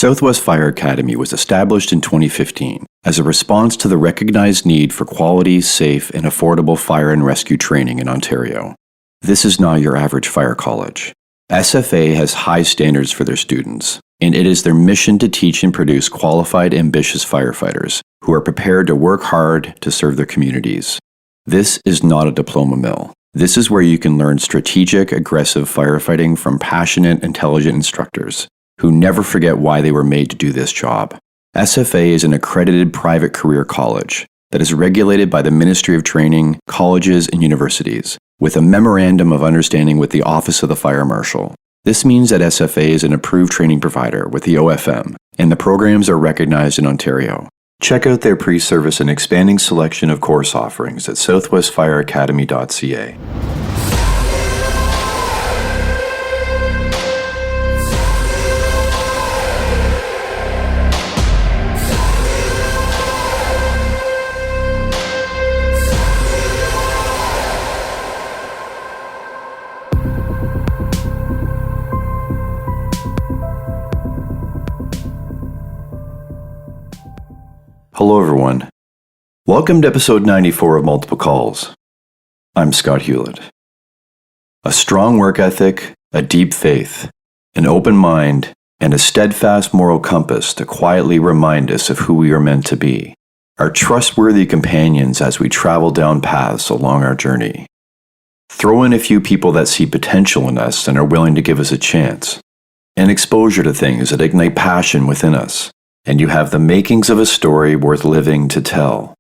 Southwest Fire Academy was established in 2015 as a response to the recognized need for quality, safe, and affordable fire and rescue training in Ontario. This is not your average fire college. SFA has high standards for their students, and it is their mission to teach and produce qualified, ambitious firefighters who are prepared to work hard to serve their communities. This is not a diploma mill. This is where you can learn strategic, aggressive firefighting from passionate, intelligent instructors who never forget why they were made to do this job. SFA is an accredited private career college that is regulated by the Ministry of Training, colleges, and universities, with a memorandum of understanding with the Office of the Fire Marshal. This means that SFA is an approved training provider with the OFM, and the programs are recognized in Ontario. Check out their pre-service and expanding selection of course offerings at southwestfireacademy.ca. Hello everyone. Welcome to episode 94 of Multiple Calls. I'm Scott Hewlett. A strong work ethic, a deep faith, an open mind, and a steadfast moral compass to quietly remind us of who we are meant to be are trustworthy companions as we travel down paths along our journey. Throw in a few people that see potential in us and are willing to give us a chance, and exposure to things that ignite passion within us, and you have the makings of a story worth living to tell.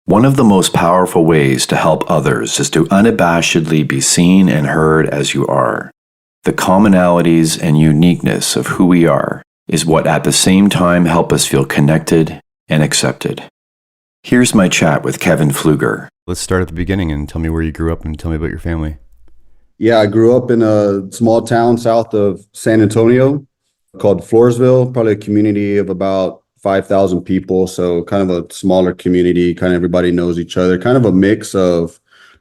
One of the most powerful ways to help others is to unabashedly be seen and heard as you are. The commonalities and uniqueness of who we are is what at the same time help us feel connected and accepted. Here's my chat with Kevin Pfluger. Let's start at the beginning and tell me where you grew up and tell me about your family. Yeah, I grew up in a small town south of San Antonio called Floresville, probably a community of about 5,000 people. So kind of a smaller community, kind of everybody knows each other, kind of a mix of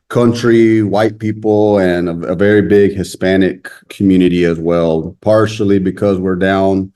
country, white people, and a very big Hispanic community as well, partially because we're down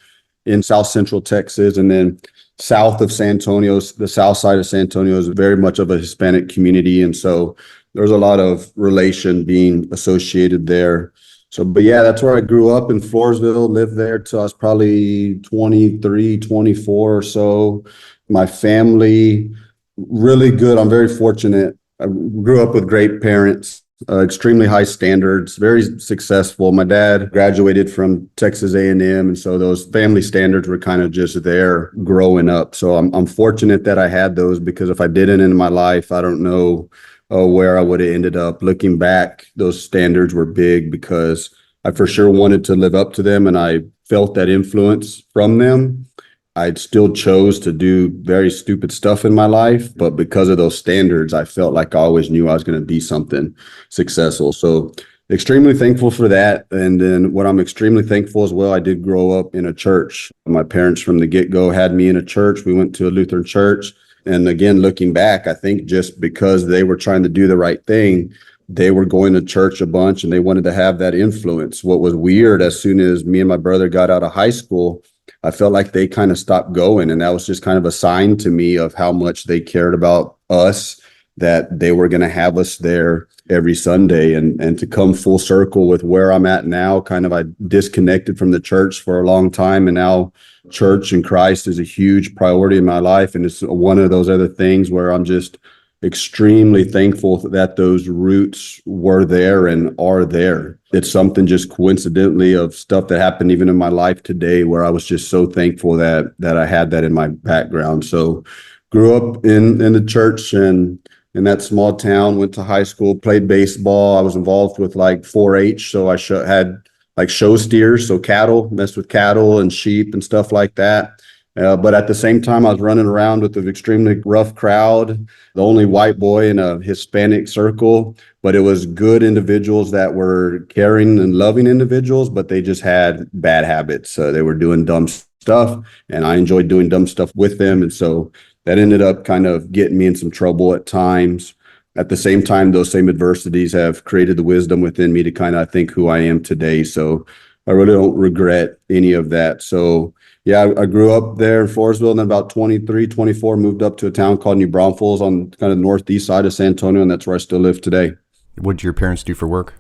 in South Central Texas, and then south of San Antonio, the south side of San Antonio is very much of a Hispanic community. And so there's a lot of relation being associated there. So, but yeah, that's where I grew up in Floresville, lived there till I was probably 23, 24 or so. My family, really good. I'm very fortunate. I grew up with great parents, extremely high standards, very successful. My dad graduated from Texas A&M, and so those family standards were kind of just there growing up. So I'm fortunate that I had those, because if I didn't in my life, I don't know where I would have ended up. Looking back, those standards were big because I for sure wanted to live up to them, and I felt that influence from them. I still chose to do very stupid stuff in my life, but because of those standards, I felt like I always knew I was going to be something successful. So extremely thankful for that. And then what I'm extremely thankful as well, I did grow up in a church. My parents from the get-go had me in a church. We went to a Lutheran church. And again, looking back, I think just because they were trying to do the right thing, they were going to church a bunch and they wanted to have that influence. What was weird, as soon as me and my brother got out of high school, I felt like they kind of stopped going. And that was just kind of a sign to me of how much they cared about us, that they were going to have us there every Sunday. And to come full circle with where I'm at now, kind of I disconnected from the church for a long time, and now church and Christ is a huge priority in my life. And it's one of those other things where I'm just extremely thankful that those roots were there and are there. It's something just coincidentally of stuff that happened even in my life today, where I was just so thankful that I had that in my background. So grew up in the church and in that small town, went to high school, played baseball. I was involved with like 4-H. So I had like show steers, so cattle, messed with cattle and sheep and stuff like that. But at the same time, I was running around with an extremely rough crowd, the only white boy in a Hispanic circle, but it was good individuals that were caring and loving individuals, but they just had bad habits. They were doing dumb stuff, and I enjoyed doing dumb stuff with them. And so that ended up kind of getting me in some trouble at times. At the same time, those same adversities have created the wisdom within me to kind of think who I am today. So I really don't regret any of that. So Yeah, I grew up there in Floresville, and then about 23, 24, moved up to a town called New Braunfels on kind of the northeast side of San Antonio, and that's where I still live today. What did your parents do for work?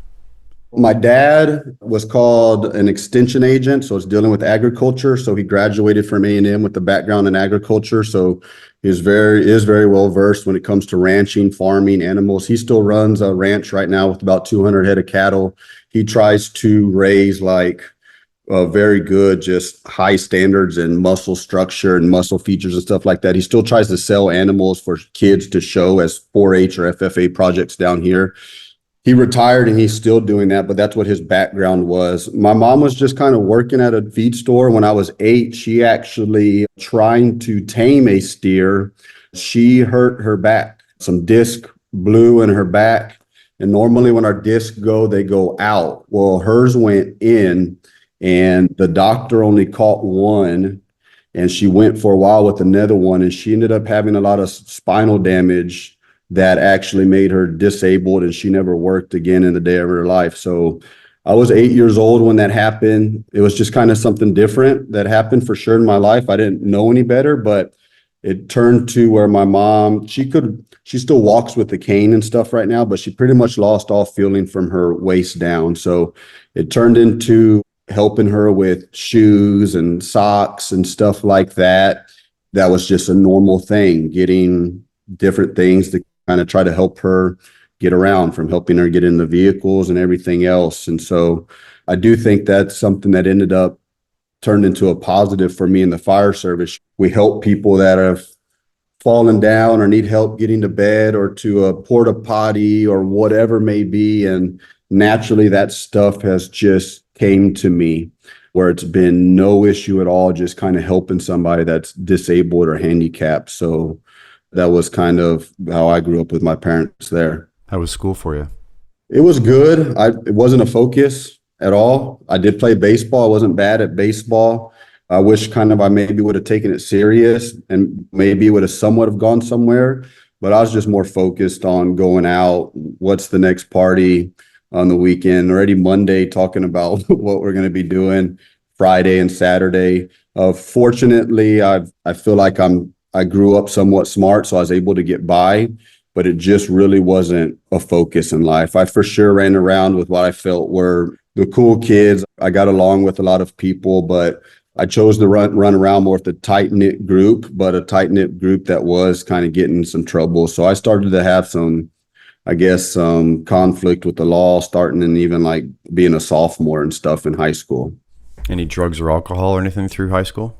My dad was called an extension agent, so it's dealing with agriculture. So he graduated from A&M with a background in agriculture. So he is very well versed when it comes to ranching, farming, animals. He still runs a ranch right now with about 200 head of cattle. He tries to raise like very good, just high standards and muscle structure and muscle features and stuff like that. He still tries to sell animals for kids to show as 4-H or FFA projects down here. He retired and he's still doing that, but that's what his background was. My mom was just kind of working at a feed store when I was 8. She actually trying to tame a steer. She hurt her back. Some disc blew in her back. And normally when our discs go, they go out. Well, hers went in and the doctor only caught one. And she went for a while with another one, and she ended up having a lot of spinal damage that actually made her disabled, and she never worked again in the day of her life. So I was 8 years old when that happened. It was just kind of something different that happened for sure in my life. I didn't know any better, but it turned to where my mom, she still walks with the cane and stuff right now, but she pretty much lost all feeling from her waist down. So it turned into helping her with shoes and socks and stuff like that. That was just a normal thing, getting different things to kind of try to help her get around, from helping her get in the vehicles and everything else. And so I do think that's something that ended up turned into a positive for me in the fire service. We help people that have fallen down or need help getting to bed or to a porta potty or whatever may be. And naturally that stuff has just came to me where it's been no issue at all, just kind of helping somebody that's disabled or handicapped. So that was kind of how I grew up with my parents there. How was school for you? It was good. It wasn't a focus at all. I did play baseball. I wasn't bad at baseball. I wish kind of I maybe would have taken it serious and maybe would have somewhat have gone somewhere, but I was just more focused on going out. What's the next party on the weekend? Already Monday talking about what we're going to be doing Friday and Saturday. Fortunately, I feel like I grew up somewhat smart, so I was able to get by, but it just really wasn't a focus in life. I for sure ran around with what I felt were the cool kids. I got along with a lot of people, but I chose to run around more with a tight-knit group, but a tight-knit group that was kind of getting some trouble. So I started to have some conflict with the law, starting and even like being a sophomore and stuff in high school. Any drugs or alcohol or anything through high school?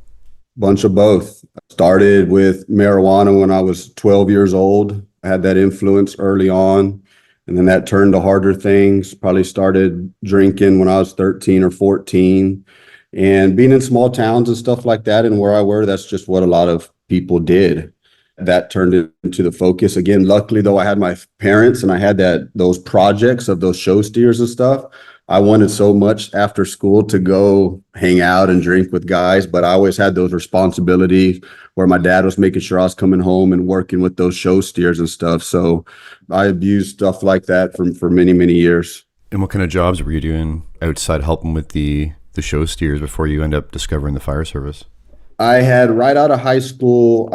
Bunch of both. I started with marijuana when I was 12 years old. I had that influence early on, and then that turned to harder things. Probably started drinking when I was 13 or 14. And being in small towns and stuff like that and where I were, that's just what a lot of people did. That turned into the focus. Again, luckily though, I had my parents and I had those projects of those show steers and stuff. I wanted so much after school to go hang out and drink with guys, but I always had those responsibilities where my dad was making sure I was coming home and working with those show steers and stuff. So I abused stuff like that for many, many years. And what kind of jobs were you doing outside helping with the show steers before you end up discovering the fire service? I had right out of high school,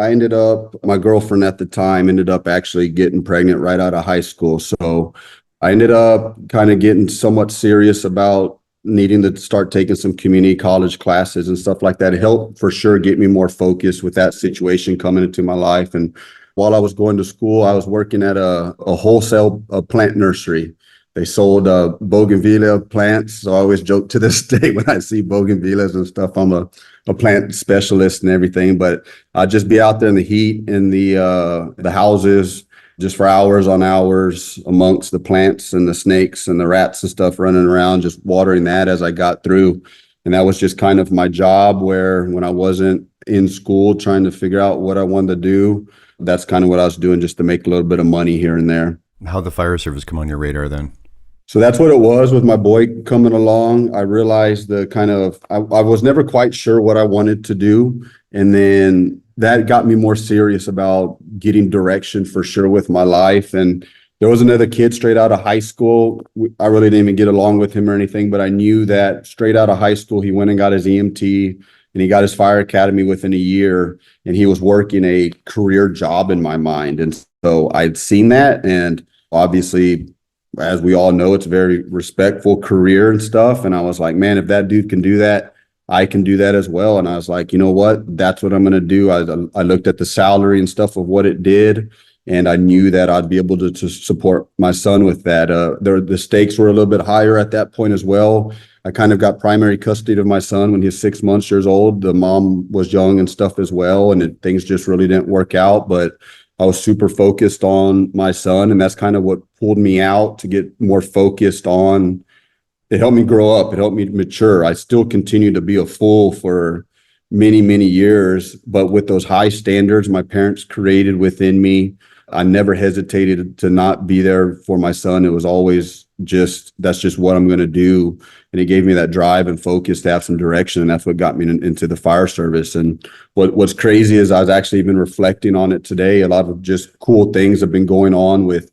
my girlfriend at the time ended up actually getting pregnant right out of high school. So I ended up kind of getting somewhat serious about needing to start taking some community college classes and stuff like that. It helped for sure get me more focused with that situation coming into my life. And while I was going to school, I was working at a wholesale plant nursery. They sold bougainvillea plants. So I always joke to this day when I see bougainvilleas and stuff, I'm a plant specialist and everything, but I'd just be out there in the heat in the houses just for hours on hours amongst the plants and the snakes and the rats and stuff running around, just watering that as I got through. And that was just kind of my job, where when I wasn't in school trying to figure out what I wanted to do, that's kind of what I was doing just to make a little bit of money here and there. How'd the fire service come on your radar then? So that's what it was with my boy coming along. I realized I was never quite sure what I wanted to do. And then that got me more serious about getting direction for sure with my life. And there was another kid straight out of high school. I really didn't even get along with him or anything, but I knew that straight out of high school, he went and got his EMT. and he got his fire academy within a year, and he was working a career job in my mind. And so I'd seen that, and obviously, as we all know, it's a very respectful career and stuff. And I was like, man, if that dude can do that, I can do that as well. And I was like, you know what? That's what I'm going to do. I looked at the salary and stuff of what it did, and I knew that I'd be able to support my son with that. The stakes were a little bit higher at that point as well. I kind of got primary custody of my son when he was 6 months old. The mom was young and stuff as well, and things just really didn't work out. But I was super focused on my son, and that's kind of what pulled me out to get more focused on. It helped me grow up. It helped me mature. I still continue to be a fool for many, many years, but with those high standards my parents created within me, I never hesitated to not be there for my son. It was always that's just what I'm going to do. And it gave me that drive and focus to have some direction. And that's what got me into the fire service. And what's crazy is I was actually been reflecting on it today. A lot of just cool things have been going on with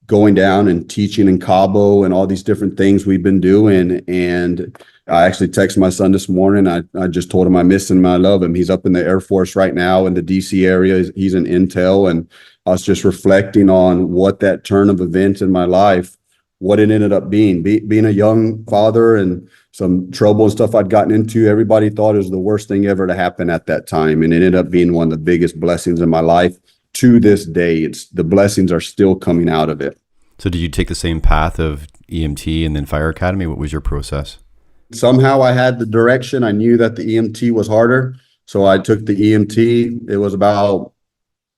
going down and teaching in Cabo and all these different things we've been doing. And I actually texted my son this morning. I just told him I miss him. I love him. He's up in the Air Force right now in the DC area. He's in Intel. And I was just reflecting on what that turn of events in my life, what it ended up being a young father and some trouble and stuff I'd gotten into. Everybody thought it was the worst thing ever to happen at that time. And it ended up being one of the biggest blessings in my life. To this day, the blessings are still coming out of it. So did you take the same path of EMT and then fire academy? What was your process? Somehow I had the direction. I knew that the EMT was harder. So I took the EMT. It was about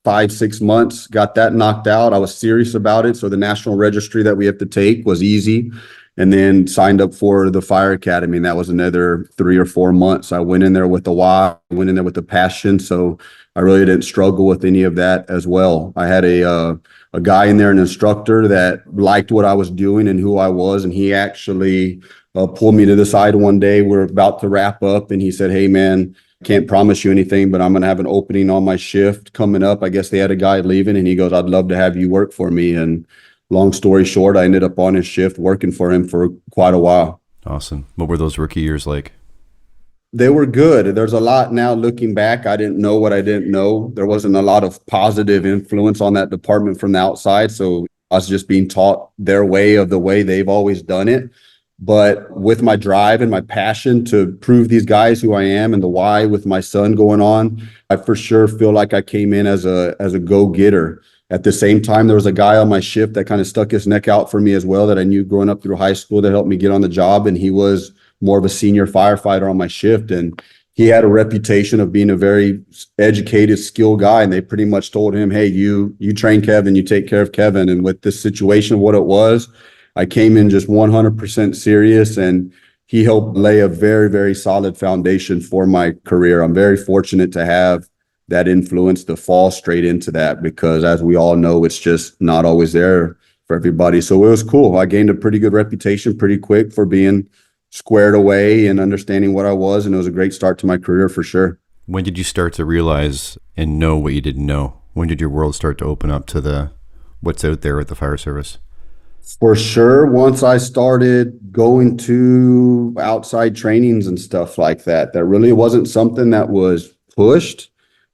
5-6 months, got that knocked out. I was serious about it. So the national registry that we have to take was easy. And then signed up for the fire academy. And that was another 3 or 4 months. I went in there with the why, went in there with the passion. So I really didn't struggle with any of that as well. I had a guy in there, an instructor that liked what I was doing and who I was. And he actually pulled me to the side one day. We're about to wrap up. And he said, hey, man, can't promise you anything, but I'm going to have an opening on my shift coming up. I guess they had a guy leaving, and he goes, I'd love to have you work for me. And long story short, I ended up on his shift working for him for quite a while. Awesome. What were those rookie years like? They were good. There's a lot now looking back. I didn't know what I didn't know. There wasn't a lot of positive influence on that department from the outside. So I was just being taught their way of the way they've always done it. But with my drive and my passion to prove these guys who I am and the why with my son going on, I for sure feel like I came in as a go-getter. At the same time, there was a guy on my shift that kind of stuck his neck out for me as well that I knew growing up through high school that helped me get on the job. And he was more of a senior firefighter on my shift. And he had a reputation of being a very educated, skilled guy. And they pretty much told him, hey, you train Kevin, you take care of Kevin. And with this situation, what it was, I came in just 100% serious, and he helped lay a very, very solid foundation for my career. I'm very fortunate to have that influence to fall straight into that, because as we all know, it's just not always there for everybody. So it was cool. I gained a pretty good reputation pretty quick for being squared away and understanding what I was. And it was a great start to my career for sure. When did you start to realize and know what you didn't know? When did your world start to open up to what's out there with the fire service? For sure. Once I started going to outside trainings and stuff like that, that really wasn't something that was pushed.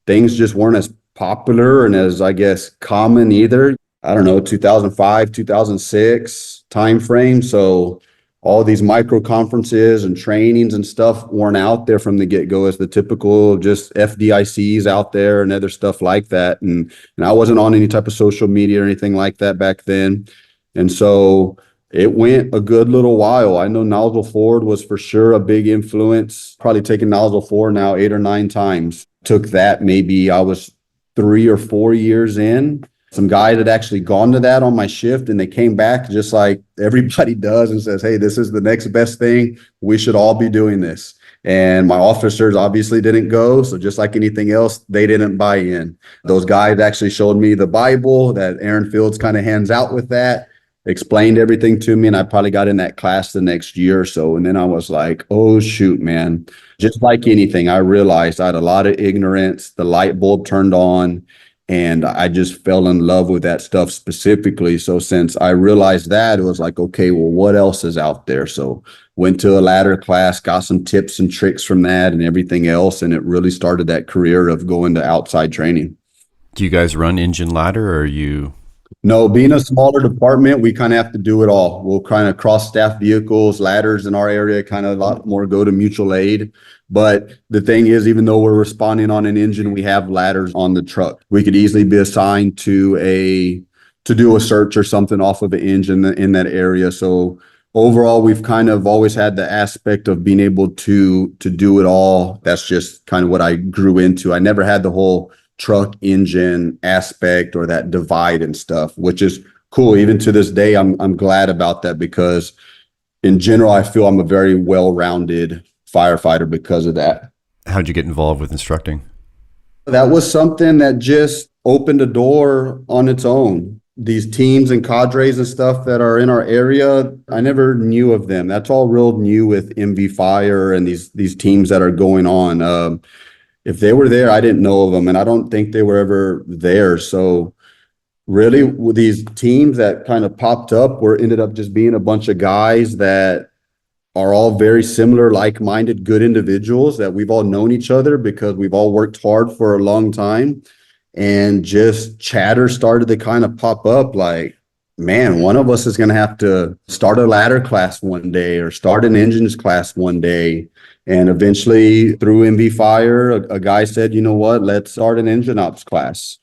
Things just weren't as popular and as, I guess, common either. I don't know, 2005, 2006 timeframe. So all these micro conferences and trainings and stuff weren't out there from the get-go as the typical just FDICs out there and other stuff like that. And I wasn't on any type of social media or anything like that back then. And so it went a good little while. I know Nozzle Ford was for sure a big influence. Probably taken Nozzle Ford now 8 or 9 times. Took that, maybe I was 3 or 4 years in. Some guy had actually gone to that on my shift, and they came back just like everybody does and says, hey, this is the next best thing. We should all be doing this. And my officers obviously didn't go. So just like anything else, they didn't buy in. Those guys actually showed me the Bible that Aaron Fields kind of hands out with that. Explained everything to me, and I probably got in that class the next year or so. And then I was like, oh, shoot, man. Just like anything, I realized I had a lot of ignorance. The light bulb turned on, And I just fell in love with that stuff specifically. So since I realized that, it was like, okay, well, what else is out there? So went to a ladder class, got some tips and tricks from that and everything else. And it really started that career of going to outside training. Do you guys run engine ladder, or are you? No, being a smaller department, we kind of have to do it all. We'll kind of cross staff vehicles, ladders in our area, kind of a lot more go to mutual aid. But the thing is, even though we're responding on an engine, we have ladders on the truck. We could easily be assigned to do a search or something off of an engine in that area. So overall, we've kind of always had the aspect of being able to do it all. That's just kind of what I grew into. I never had the whole truck engine aspect or that divide and stuff, which is cool. Even to this day, I'm glad about that, because in general, I feel I'm a very well-rounded firefighter because of that. How'd you get involved with instructing? That was something that just opened a door on its own. These teams and cadres and stuff that are in our area, I never knew of them. That's all real new with MV Fire and these teams that are going on. If they were there, I didn't know of them, and I don't think they were ever there. So really, with these teams that kind of popped up, ended up just being a bunch of guys that are all very similar, like-minded, good individuals that we've all known each other because we've all worked hard for a long time. And just chatter started to kind of pop up like, man, one of us is going to have to start a ladder class one day or start an engines class one day. And eventually through MV Fire, a guy said, you know what, let's start an engine ops class.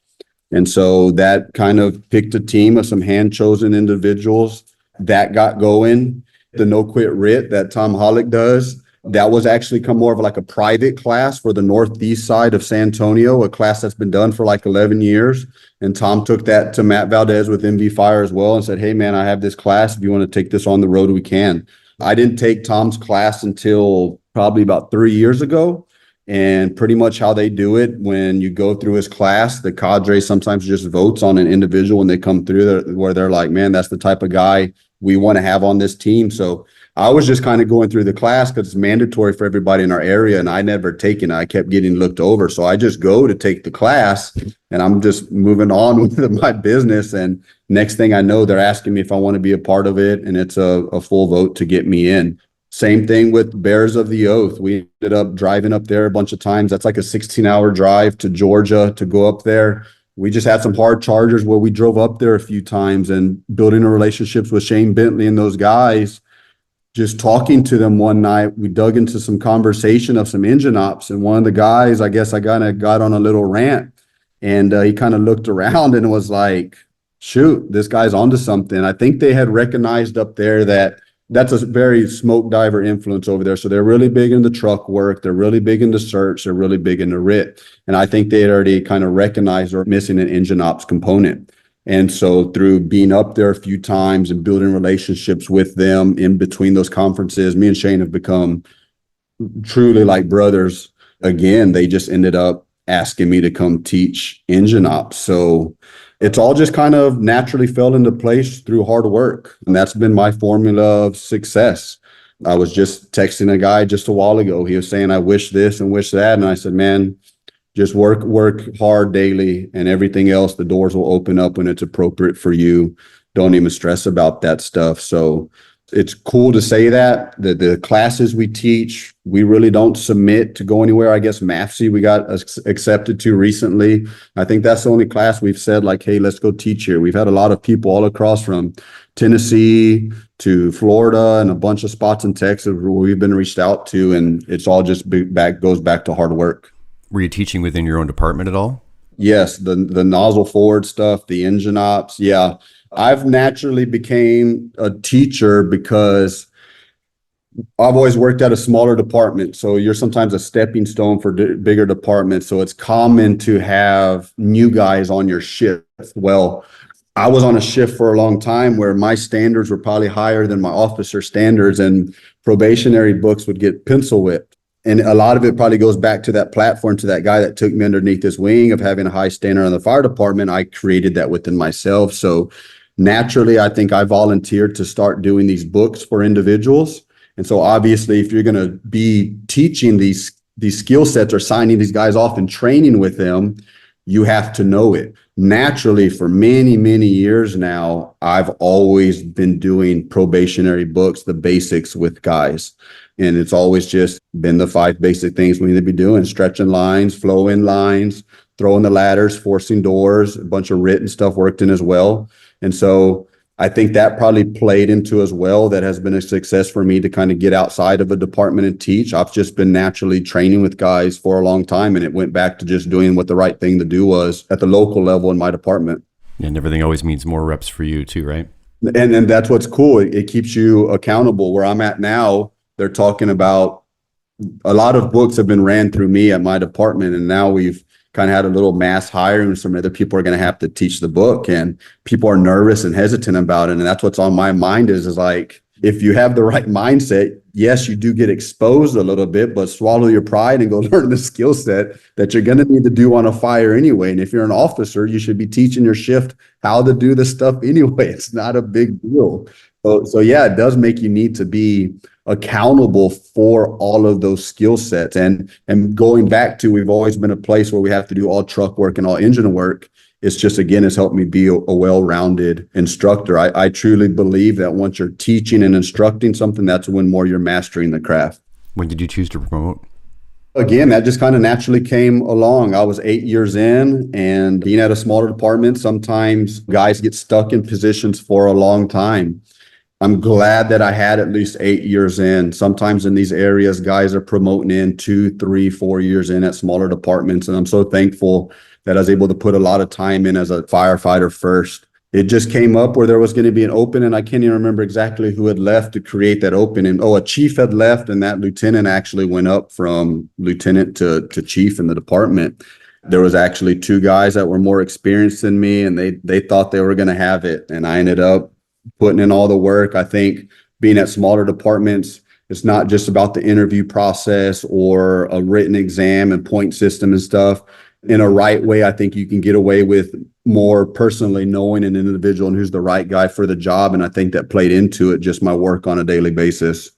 And so that kind of picked a team of some hand-chosen individuals that got going. The No Quit RIT that Tom Hollick does, that was actually come more of like a private class for the northeast side of San Antonio, a class that's been done for like 11 years. And Tom took that to Matt Valdez with MV Fire as well and said, hey, man, I have this class. If you want to take this on the road, we can. I didn't take Tom's class until probably about 3 years ago. And pretty much how they do it, when you go through his class, the cadre sometimes just votes on an individual when they come through there, where they're like, man, that's the type of guy we want to have on this team. So I was just kind of going through the class because it's mandatory for everybody in our area, and I never taken it. I kept getting looked over. So I just go to take the class, and I'm just moving on with my business. And next thing I know, they're asking me if I want to be a part of it, and it's a full vote to get me in. Same thing with Bears of the Oath. We ended up driving up there a bunch of times. That's like a 16-hour drive to Georgia to go up there. We just had some hard chargers where we drove up there a few times, and building relationships with Shane Bentley and those guys. Just talking to them one night, we dug into some conversation of some engine ops, and one of the guys, I guess I kind of got on a little rant, and he kind of looked around and was like, shoot, this guy's onto something. I think they had recognized up there that that's a very smoke diver influence over there. So they're really big into truck work. They're really big into search. They're really big into RIT. And I think they had already kind of recognized or missing an engine ops component. And so through being up there a few times and building relationships with them in between those conferences, me and Shane have become truly like brothers. Again, they just ended up asking me to come teach engine ops. So it's all just kind of naturally fell into place through hard work. And that's been my formula of success. I was just texting a guy just a while ago. He was saying, I wish this and wish that. And I said, man, just work hard daily, and everything else, the doors will open up when it's appropriate for you. Don't even stress about that stuff. So it's cool to say that the classes we teach, we really don't submit to go anywhere. I guess MAFC we got accepted to recently. I think that's the only class we've said like, hey, let's go teach here. We've had a lot of people all across from Tennessee to Florida and a bunch of spots in Texas where we've been reached out to, and it's all just goes back to hard work. Were you teaching within your own department at all? Yes, the nozzle forward stuff, the engine ops. Yeah, I've naturally became a teacher because I've always worked at a smaller department. So you're sometimes a stepping stone for bigger departments. So it's common to have new guys on your shift. Well, I was on a shift for a long time where my standards were probably higher than my officer standards, and probationary books would get pencil whipped. And a lot of it probably goes back to that platform, to that guy that took me underneath his wing of having a high standard on the fire department. I created that within myself. So naturally, I think I volunteered to start doing these books for individuals. And so obviously, if you're going to be teaching these skill sets or signing these guys off and training with them, you have to know it. Naturally, for many, many years now, I've always been doing probationary books, the basics with guys. And it's always just been the 5 basic things we need to be doing: stretching lines, flowing lines, throwing the ladders, forcing doors, a bunch of written stuff worked in as well. And so I think that probably played into as well. That has been a success for me to kind of get outside of a department and teach. I've just been naturally training with guys for a long time, and it went back to just doing what the right thing to do was at the local level in my department. And everything always means more reps for you too, right? And that's what's cool. It keeps you accountable. Where I'm at now, they're talking about a lot of books have been ran through me at my department, and now we've kind of had a little mass hiring, and some other people are going to have to teach the book, and people are nervous and hesitant about it. And that's what's on my mind is like, if you have the right mindset, yes, you do get exposed a little bit, but swallow your pride and go learn the skill set that you're going to need to do on a fire anyway. And if you're an officer, you should be teaching your shift how to do the stuff anyway. It's not a big deal. So yeah, it does make you need to be accountable for all of those skill sets. And going back to, we've always been a place where we have to do all truck work and all engine work. It's just, again, it's helped me be a well-rounded instructor. I truly believe that once you're teaching and instructing something, that's when more you're mastering the craft. When did you choose to promote? Again, that just kind of naturally came along. I was 8 years in, and being at a smaller department, sometimes guys get stuck in positions for a long time. I'm glad that I had at least 8 years in. Sometimes in these areas, guys are promoting in 2, 3, 4 years in at smaller departments. And I'm so thankful that I was able to put a lot of time in as a firefighter first. It just came up where there was going to be an open, and I can't even remember exactly who had left to create that opening. Oh, a chief had left, and that lieutenant actually went up from lieutenant to chief in the department. There was actually 2 guys that were more experienced than me, and they thought they were going to have it. And I ended up putting in all the work. I think being at smaller departments, it's not just about the interview process or a written exam and point system and stuff. In a right way, I think you can get away with more personally knowing an individual and who's the right guy for the job. And I think that played into it, just my work on a daily basis.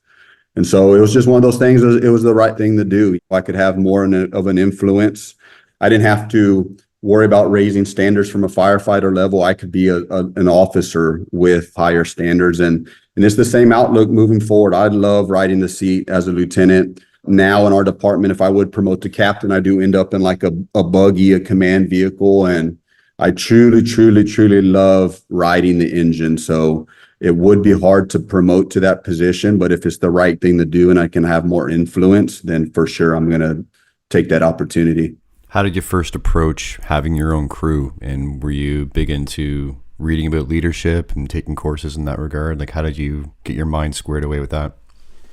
And so it was just one of those things. It was the right thing to do. I could have more of an influence. I didn't have to worry about raising standards from a firefighter level. I could be an officer with higher standards. And it's the same outlook moving forward. I'd love riding the seat as a lieutenant. Now in our department, if I would promote to captain, I do end up in like a buggy, a command vehicle. And I truly, truly, truly love riding the engine. So it would be hard to promote to that position, but if it's the right thing to do and I can have more influence, then for sure I'm going to take that opportunity. How did you first approach having your own crew? And were you big into reading about leadership and taking courses in that regard? Like, how did you get your mind squared away with that?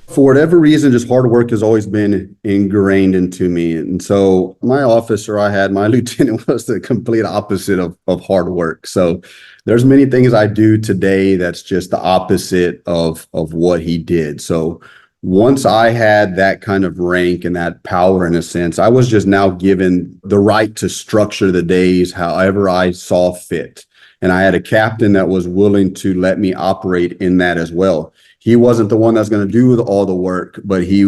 For whatever reason, just hard work has always been ingrained into me. And so my officer I had, my lieutenant, was the complete opposite of hard work. So there's many things I do today that's just the opposite of what he did. So once I had that kind of rank and that power, in a sense, I was just now given the right to structure the days however I saw fit. And I had a captain that was willing to let me operate in that as well. He wasn't the one that's going to do all the work, but he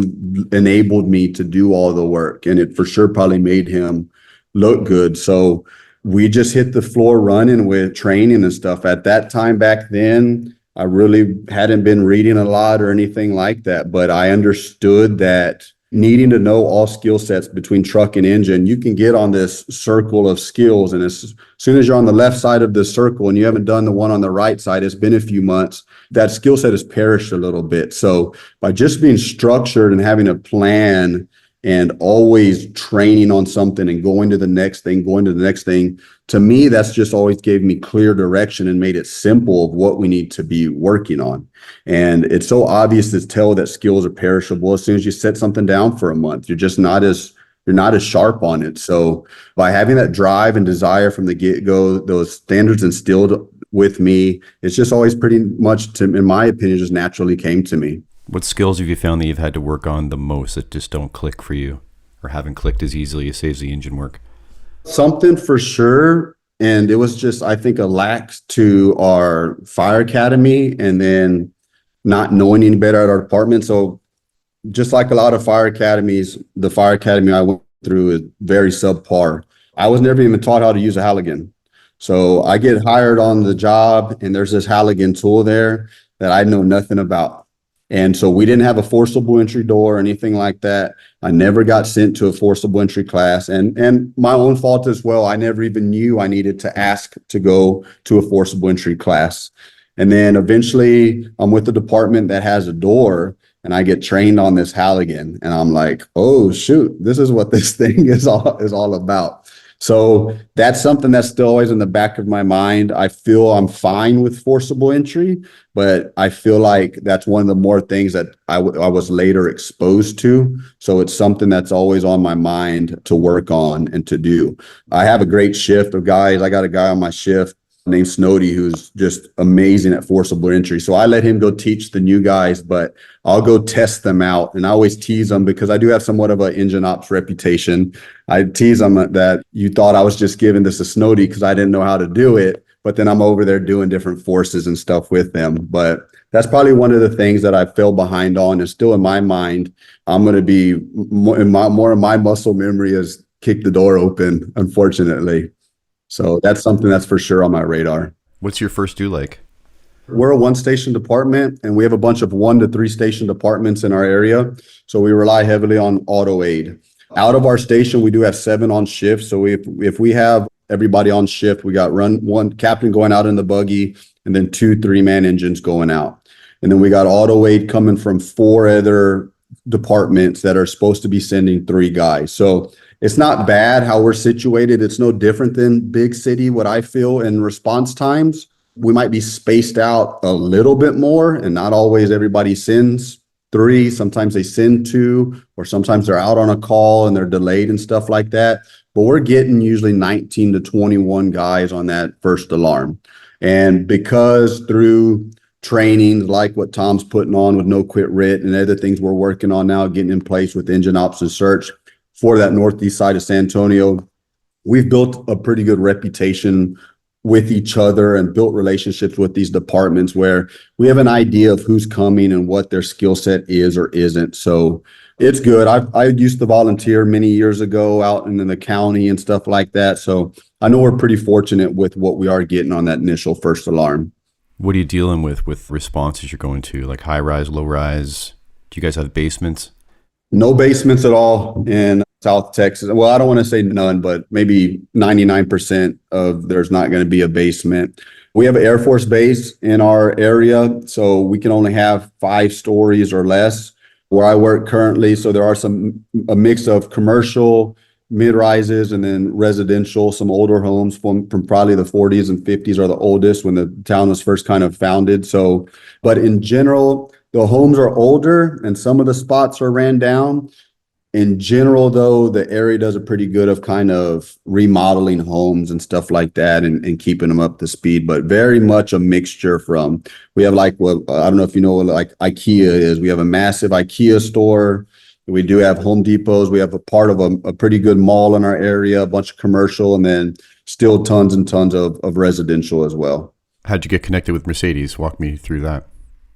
enabled me to do all the work. And it for sure probably made him look good. So we just hit the floor running with training and stuff. At that time back then, I really hadn't been reading a lot or anything like that, but I understood that needing to know all skill sets between truck and engine, you can get on this circle of skills. And as soon as you're on the left side of the circle and you haven't done the one on the right side, it's been a few months, that skill set has perished a little bit. So by just being structured and having a plan and always training on something and going to the next thing, to me, that's just always gave me clear direction and made it simple of what we need to be working on. And it's so obvious to tell that skills are perishable. As soon as you set something down for a month, you're not as sharp on it. So by having that drive and desire from the get-go, those standards instilled with me, it's just always pretty much, in my opinion, just naturally came to me. What skills have you found that you've had to work on the most that just don't click for you or haven't clicked as easily as, say, the engine work? Something for sure. And it was just, I think, a lack to our fire academy and then not knowing any better at our department. So just like a lot of fire academies, the fire academy I went through is very subpar. I was never even taught how to use a Halligan. So I get hired on the job and there's this Halligan tool there that I know nothing about. And so we didn't have a forcible entry door or anything like that. I never got sent to a forcible entry class, and my own fault as well. I never even knew I needed to ask to go to a forcible entry class. And then eventually I'm with the department that has a door and I get trained on this Halligan and I'm like, oh shoot, this is what this thing is all about. So that's something that's still always in the back of my mind. I feel I'm fine with forcible entry, but I feel like that's one of the more things that I was later exposed to. So it's something that's always on my mind to work on and to do. I have a great shift of guys. I got a guy on my shift named Snody, who's just amazing at forcible entry. So I let him go teach the new guys, but I'll go test them out. And I always tease them because I do have somewhat of an engine ops reputation. I tease them that you thought I was just giving this to Snody because I didn't know how to do it. But then I'm over there doing different forces and stuff with them. But that's probably one of the things that I fell behind on. And still in my mind, I'm going to be more of my muscle memory is kick the door open, unfortunately. So that's something that's for sure on my radar. What's your first do like? We're a one station department and we have a bunch of 1 to 3 station departments in our area. So we rely heavily on auto aid. Out of our station, we do have 7 on shift. So if we have everybody on shift, we got one captain going out in the buggy and then 2 3-man engines going out. And then we got auto aid coming from 4 other departments that are supposed to be sending 3 guys. So it's not bad how we're situated. It's no different than big city, what I feel in response times. We might be spaced out a little bit more and not always everybody sends 3. Sometimes they send 2, or sometimes they're out on a call and they're delayed and stuff like that. But we're getting usually 19 to 21 guys on that first alarm. And because through trainings like what Tom's putting on with No Quit RIT and other things we're working on now, getting in place with engine ops and search, for that northeast side of San Antonio, we've built a pretty good reputation with each other and built relationships with these departments where we have an idea of who's coming and what their skill set is or isn't. So it's good. I used to volunteer many years ago out in the county and stuff like that. So I know we're pretty fortunate with what we are getting on that initial first alarm. What are you dealing with responses you're going to, like high rise, low rise? Do you guys have basements? No basements at all in South Texas. Well, I don't want to say none, but maybe 99% of there's not going to be a basement. We have an Air Force base in our area, so we can only have 5 stories or less where I work currently. So there are a mix of commercial, mid-rises, and then residential, some older homes from probably the 40s and 50s are the oldest when the town was first kind of founded. So, but in general, the homes are older and some of the spots are ran down. In general, though, the area does a pretty good of kind of remodeling homes and stuff like that and keeping them up to speed, but very much a mixture from, we have like, well, I don't know if you know, like IKEA is, we have a massive IKEA store. We do have Home Depots. We have a part of a pretty good mall in our area, a bunch of commercial, and then still tons and tons of residential as well. How'd you get connected with Mercedes? Walk me through that.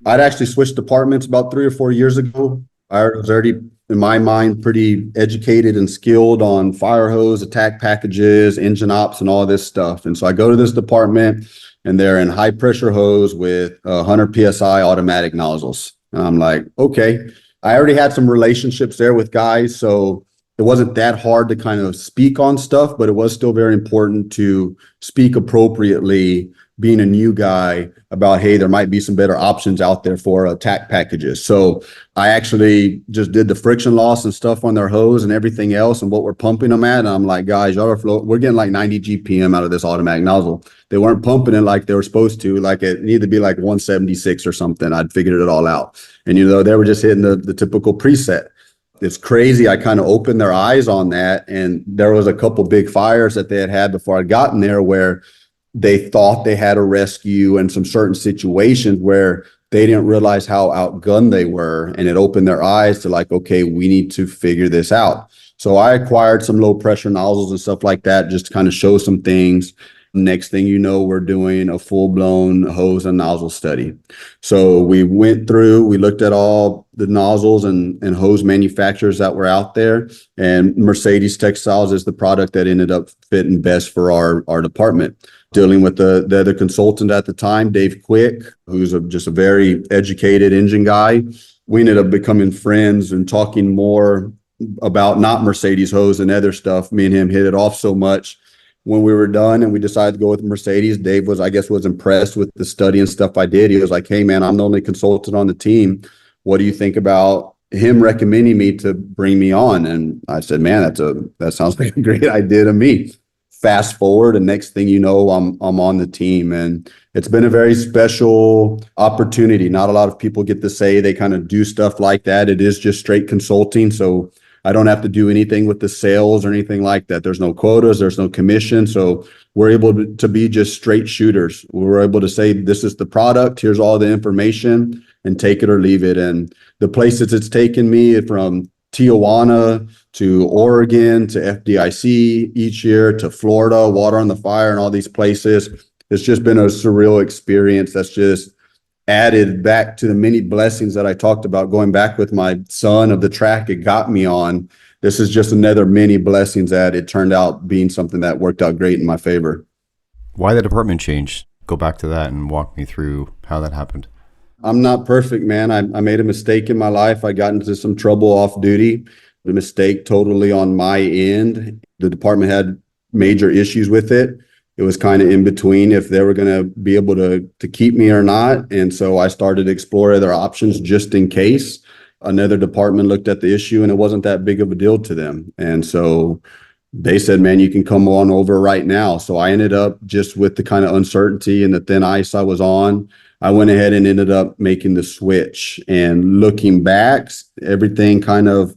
I'd actually switched departments about 3 or 4 years ago. I was already, in my mind, pretty educated and skilled on fire hose, attack packages, engine ops, and all this stuff. And so I go to this department and they're in high pressure hose with 100 PSI automatic nozzles. And I'm like, okay. I already had some relationships there with guys, so it wasn't that hard to kind of speak on stuff, but it was still very important to speak appropriately, being a new guy, about, hey, there might be some better options out there for attack packages. So I actually just did the friction loss and stuff on their hose and everything else and what we're pumping them at. And I'm like, guys, we're getting like 90 GPM out of this automatic nozzle. They weren't pumping it like they were supposed to, like it needed to be like 176 or something. I'd figured it all out. And, they were just hitting the typical preset. It's crazy. I kind of opened their eyes on that. And there was a couple big fires that they had before I'd gotten there where they thought they had a rescue and some certain situations where they didn't realize how outgunned they were. And it opened their eyes to like, okay, we need to figure this out. So I acquired some low pressure nozzles and stuff like that, just to kind of show some things. Next thing you know, we're doing a full-blown hose and nozzle study. So we went through, we looked at all the nozzles and hose manufacturers that were out there, and Mercedes Textiles is the product that ended up fitting best for our department. Dealing with the other consultant at the time, Dave Quick, who's just a very educated engine guy. We ended up becoming friends and talking more about not Mercedes hose and other stuff. Me and him hit it off so much. When we were done and we decided to go with Mercedes, Dave was impressed with the study and stuff I did. He was like, "Hey man, I'm the only consultant on the team. What do you think about him recommending me to bring me on?" And I said, "Man, that sounds like a great idea to me." Fast forward, and next thing you know, I'm on the team, and it's been a very special opportunity. Not a lot of people get to say they kind of do stuff like that. It is just straight consulting, so I don't have to do anything with the sales or anything like that. There's no quotas, there's no commission. So we're able to be just straight shooters. We're able to say, this is the product, here's all the information, and take it or leave it. And the places it's taken me, from Tijuana to Oregon to FDIC each year to Florida, Water on the Fire, and all these places, it's just been a surreal experience that's just added back to the many blessings that I talked about going back with my son of the track it got me on. This is just another many blessings that it turned out being something that worked out great in my favor. Why the department change? Go back to that and walk me through how that happened. I'm not perfect, man. I made a mistake in my life. I got into some trouble off duty. The mistake totally on my end. The department had major issues with it. It was kind of in between if they were going to be able to keep me or not. And so I started to explore other options just in case. Another department looked at the issue and it wasn't that big of a deal to them. And so they said, "Man, you can come on over right now." So I ended up, just with the kind of uncertainty and the thin ice I was on, I went ahead and ended up making the switch. And looking back, everything kind of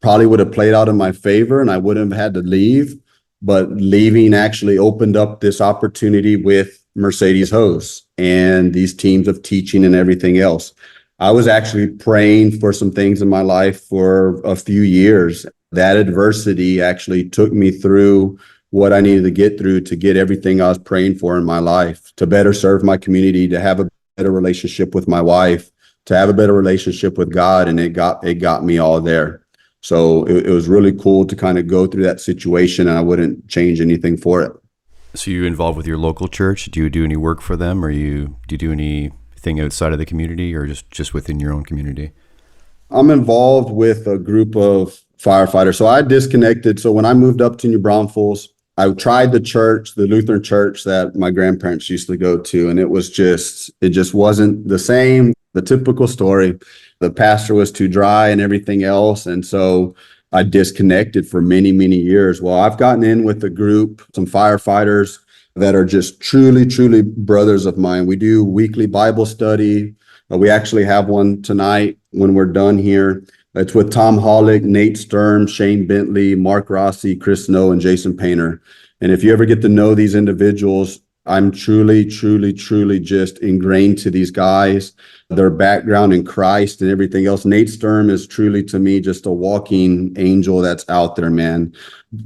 probably would have played out in my favor and I wouldn't have had to leave. But leaving actually opened up this opportunity with Mercedes Hose and these teams of teaching and everything else. I was actually praying for some things in my life for a few years. That adversity actually took me through what I needed to get through to get everything I was praying for in my life, to better serve my community, to have a better relationship with my wife, to have a better relationship with God. And it got me all there. So it was really cool to kind of go through that situation, and I wouldn't change anything for it. So you involved with your local church? Do you do any work for them, or do you do anything outside of the community, or just within your own community? I'm involved with a group of firefighters. So I disconnected. So when I moved up to New Braunfels, I tried the Lutheran church that my grandparents used to go to, and it just wasn't the same. The typical story. The pastor was too dry and everything else. And so I disconnected for many, many years. Well, I've gotten in with a group, some firefighters that are just truly, truly brothers of mine. We do weekly Bible study. We actually have one tonight when we're done here. It's with Tom Hollick, Nate Sturm, Shane Bentley, Mark Rossi, Chris Snow, and Jason Painter. And if you ever get to know these individuals, I'm truly, truly, truly just ingrained to these guys, their background in Christ and everything else. Nate Sturm is truly, to me, just a walking angel that's out there, man.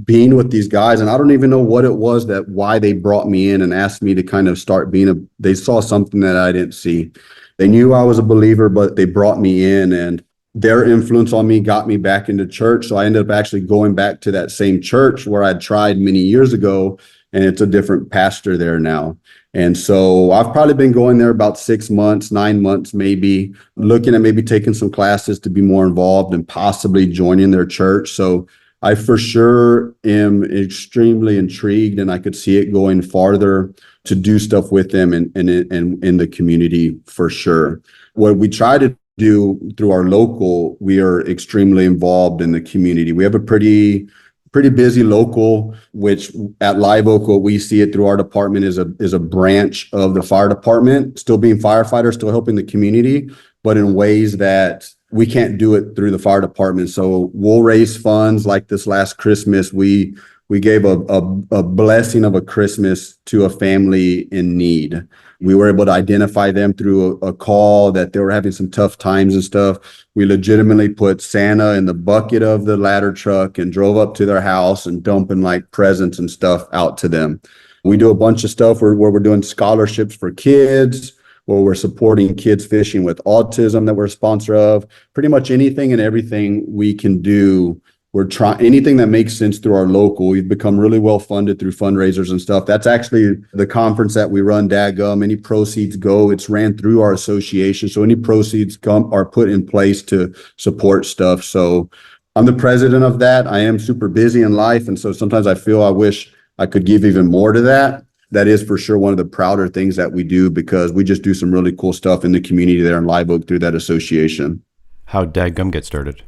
Being with these guys, and I don't even know what it was why they brought me in and asked me to kind of start they saw something that I didn't see. They knew I was a believer, but they brought me in, and their influence on me got me back into church. So I ended up actually going back to that same church where I'd tried many years ago, and it's a different pastor there now. And so I've probably been going there about 6 months, 9 months, maybe, looking at maybe taking some classes to be more involved and possibly joining their church. So I for sure am extremely intrigued, and I could see it going farther to do stuff with them and in the community for sure. What we try to do through our local, we are extremely involved in the community. We have a pretty busy local, which at Live Oak, what we see it through our department is a branch of the fire department, still being firefighters, still helping the community, but in ways that we can't do it through the fire department. So we'll raise funds. Like this last Christmas, we gave a blessing of a Christmas to a family in need. We were able to identify them through a call that they were having some tough times and stuff. We legitimately put Santa in the bucket of the ladder truck and drove up to their house and dumping like presents and stuff out to them. We do a bunch of stuff where we're doing scholarships for kids, where we're supporting kids fishing with autism that we're a sponsor of. Pretty much anything and everything we can do. We're trying anything that makes sense through our local. We've become really well funded through fundraisers and stuff. That's actually the conference that we run, DAGUM. Any proceeds go, it's ran through our association. So any proceeds are put in place to support stuff. So I'm the president of that. I am super busy in life. And so sometimes I feel I wish I could give even more to that. That is for sure one of the prouder things that we do, because we just do some really cool stuff in the community there in Live Oak through that association. How'd DAGUM get started?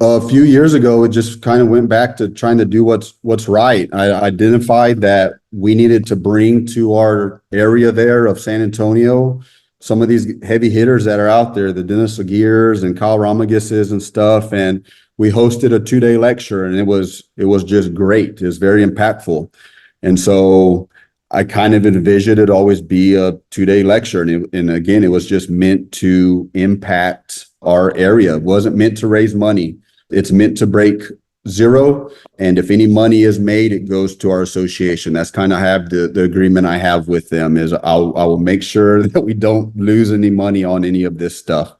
A few years ago, it just kind of went back to trying to do what's right. I identified that we needed to bring to our area there of San Antonio some of these heavy hitters that are out there, the Dennis Aguirres and Kyle Ramagises and stuff. And we hosted a 2-day lecture, and it was just great. It was very impactful. And so I kind of envisioned it always be a 2-day lecture. And again, it was just meant to impact our area. It wasn't meant to raise money. It's meant to break zero. And if any money is made, it goes to our association. That's kind of have the agreement I have with them is I will make sure that we don't lose any money on any of this stuff.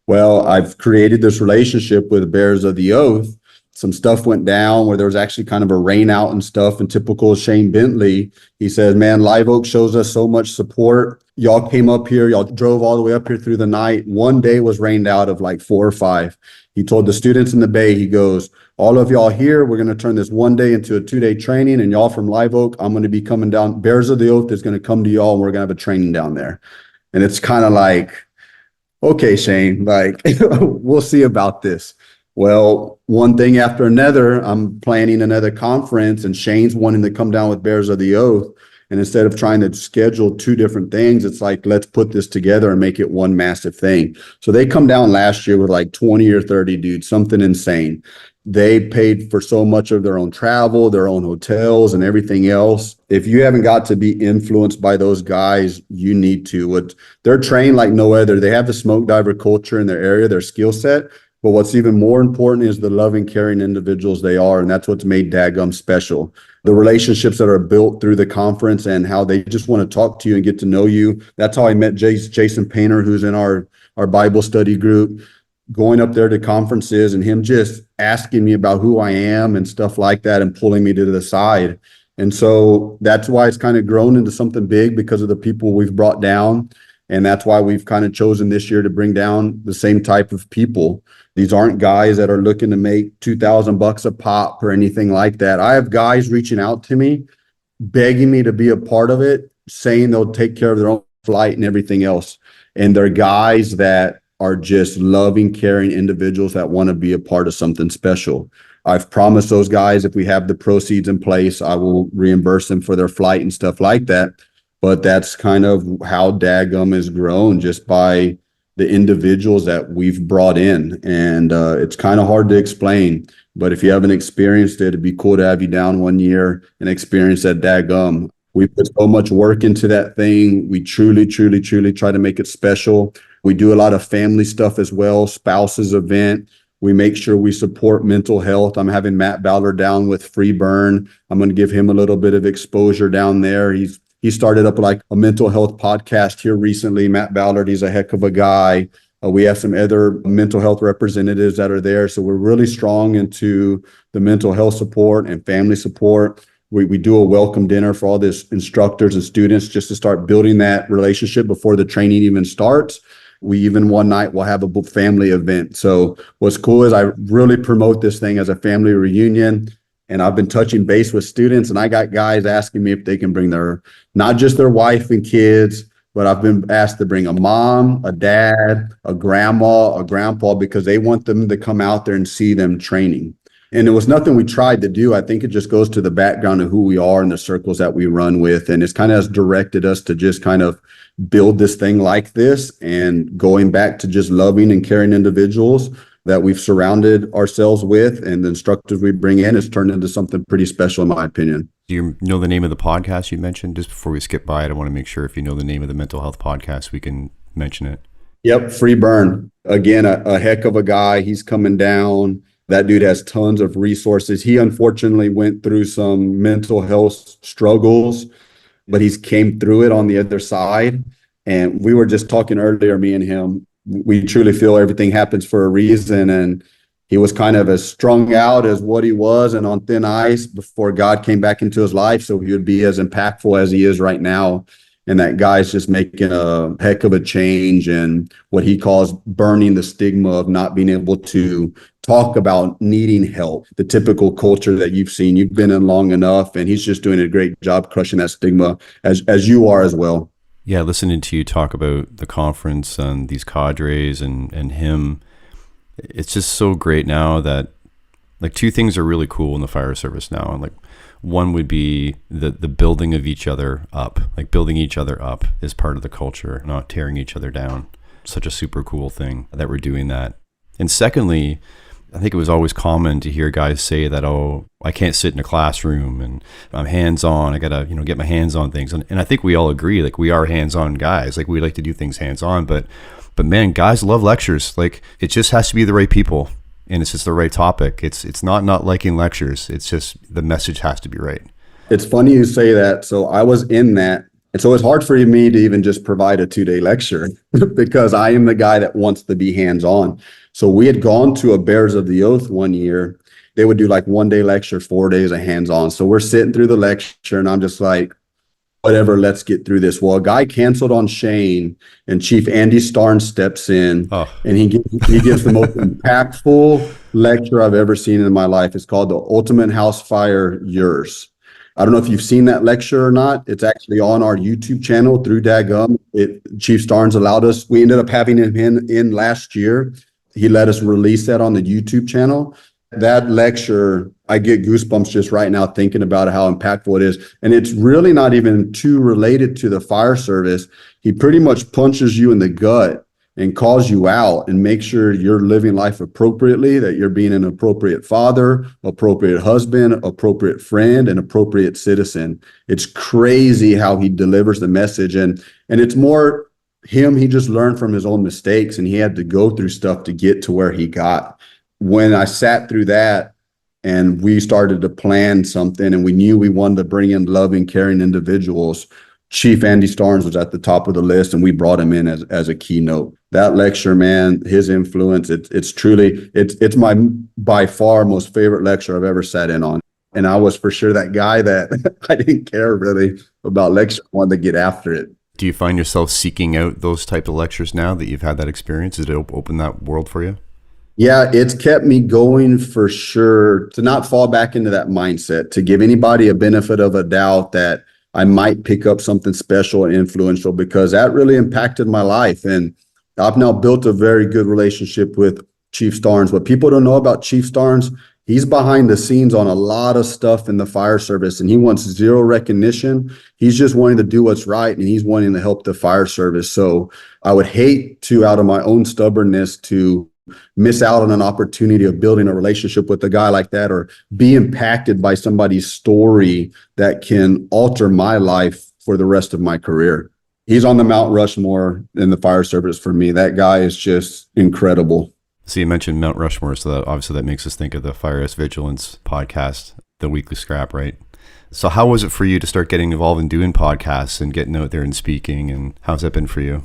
Well, I've created this relationship with Bears of the Oath. Some stuff went down where there was actually kind of a rain out and stuff. And typical Shane Bentley, he says, man, Live Oak shows us so much support. Y'all came up here. Y'all drove all the way up here through the night. One day was rained out of like 4 or 5. He told the students in the Bay, he goes, all of y'all here, we're going to turn this one day into a 2-day training. And y'all from Live Oak, I'm going to be coming down. Bears of the Oath is going to come to y'all, and we're going to have a training down there. And it's kind of like, okay, Shane, like, we'll see about this. Well, one thing after another, I'm planning another conference, and Shane's wanting to come down with Bears of the Oath. And instead of trying to schedule 2 different things, it's like, let's put this together and make it one massive thing. So they come down last year with like 20 or 30 dudes, something insane. They paid for so much of their own travel, their own hotels, and everything else. If you haven't got to be influenced by those guys, you need to. They're trained like no other. They have the smoke diver culture in their area, their skill set. But what's even more important is the loving, caring individuals they are. And that's what's made DAGUM special. The relationships that are built through the conference and how they just want to talk to you and get to know you. That's how I met Jason Painter, who's in our Bible study group, going up there to conferences and him just asking me about who I am and stuff like that and pulling me to the side. And so that's why it's kind of grown into something big, because of the people we've brought down. And that's why we've kind of chosen this year to bring down the same type of people. These aren't guys that are looking to make $2,000 a pop or anything like that. I have guys reaching out to me, begging me to be a part of it, saying they'll take care of their own flight and everything else. And they're guys that are just loving, caring individuals that want to be a part of something special. I've promised those guys if we have the proceeds in place, I will reimburse them for their flight and stuff like that. But that's kind of how DAGUM has grown, just by the individuals that we've brought in. And it's kind of hard to explain, but if you haven't experienced it, it'd be cool to have you down one year and experience that DAGUM. We put so much work into that thing. We truly, truly, truly try to make it special. We do a lot of family stuff as well, spouses event. We make sure we support mental health. I'm having Matt Ballard down with Free Burn. I'm going to give him a little bit of exposure down there. He started up like a mental health podcast here recently. Matt Ballard, he's a heck of a guy. We have some other mental health representatives that are there. So we're really strong into the mental health support and family support. We do a welcome dinner for all these instructors and students just to start building that relationship before the training even starts. We even one night will have a family event. So what's cool is I really promote this thing as a family reunion. And I've been touching base with students, and I got guys asking me if they can bring not just their wife and kids, but I've been asked to bring a mom, a dad, a grandma, a grandpa, because they want them to come out there and see them training. And it was nothing we tried to do. I think it just goes to the background of who we are and the circles that we run with. And it's kind of has directed us to just kind of build this thing like this, and going back to just loving and caring individuals that we've surrounded ourselves with, and the instructors we bring in has turned into something pretty special, in my opinion. Do you know the name of the podcast you mentioned? Just before we skip by it, I want to make sure if you know the name of the mental health podcast, we can mention it. Yep, Free Burn. Again, a heck of a guy. He's coming down. That dude has tons of resources. He unfortunately went through some mental health struggles, but he's came through it on the other side. And we were just talking earlier, me and him, we truly feel everything happens for a reason. And he was kind of as strung out as what he was and on thin ice before God came back into his life. So he would be as impactful as he is right now. And that guy's just making a heck of a change and what he calls burning the stigma of not being able to talk about needing help, the typical culture that you've seen. You've been in long enough, and he's just doing a great job crushing that stigma as you are as well. Yeah, listening to you talk about the conference and these cadres and him, it's just so great now that like two things are really cool in the fire service now. And like one would be the building of each other up, like building each other up is part of the culture, not tearing each other down. Such a super cool thing that we're doing that. And secondly, I think it was always common to hear guys say that, oh, I can't sit in a classroom and I'm hands-on. I got to, get my hands on things. And I think we all agree, like we are hands-on guys. Like we like to do things hands-on, but man, guys love lectures. Like it just has to be the right people and it's just the right topic. It's not liking lectures. It's just the message has to be right. It's funny you say that. So I was in that. And so it's hard for me to even just provide a 2-day lecture because I am the guy that wants to be hands-on. So we had gone to a Bears of the Oath one year. They would do like 1-day lecture, 4 days of hands-on. So we're sitting through the lecture and I'm just like, whatever, let's get through this. Well, a guy canceled on Shane and Chief Andy Starnes steps in and he gives the most impactful lecture I've ever seen in my life. It's called The Ultimate House Fire Yours. I don't know if you've seen that lecture or not. It's actually on our YouTube channel through Dagum. Chief Starnes allowed us. We ended up having him in last year. He let us release that on the YouTube channel. That lecture, I get goosebumps just right now thinking about how impactful it is. And it's really not even too related to the fire service. He pretty much punches you in the gut and calls you out and makes sure you're living life appropriately, that you're being an appropriate father, appropriate husband, appropriate friend, and appropriate citizen. It's crazy how he delivers the message. And it's more him, he just learned from his own mistakes and he had to go through stuff to get to where he got. When I sat through that and we started to plan something and we knew we wanted to bring in loving, caring individuals, Chief Andy Starnes was at the top of the list and we brought him in as a keynote. That lecture, man, his influence, it's truly, it's my by far most favorite lecture I've ever sat in on. And I was for sure that guy that I didn't care really about lecture, I wanted to get after it. Do you find yourself seeking out those type of lectures now that you've had that experience? Did it open that world for you? Yeah, it's kept me going for sure to not fall back into that mindset, to give anybody a benefit of a doubt that I might pick up something special and influential, because that really impacted my life. And I've now built a very good relationship with Chief Starnes. What people don't know about Chief Starnes, he's behind the scenes on a lot of stuff in the fire service and he wants zero recognition. He's just wanting to do what's right and he's wanting to help the fire service. So I would hate to, out of my own stubbornness, to miss out on an opportunity of building a relationship with a guy like that or be impacted by somebody's story that can alter my life for the rest of my career. He's on the Mount Rushmore in the fire service for me. That guy is just incredible. So you mentioned Mount Rushmore, so that obviously that makes us think of the Fire Vigilance podcast, the weekly scrap, right? So how was it for you to start getting involved in doing podcasts and getting out there and speaking, and how's that been for you?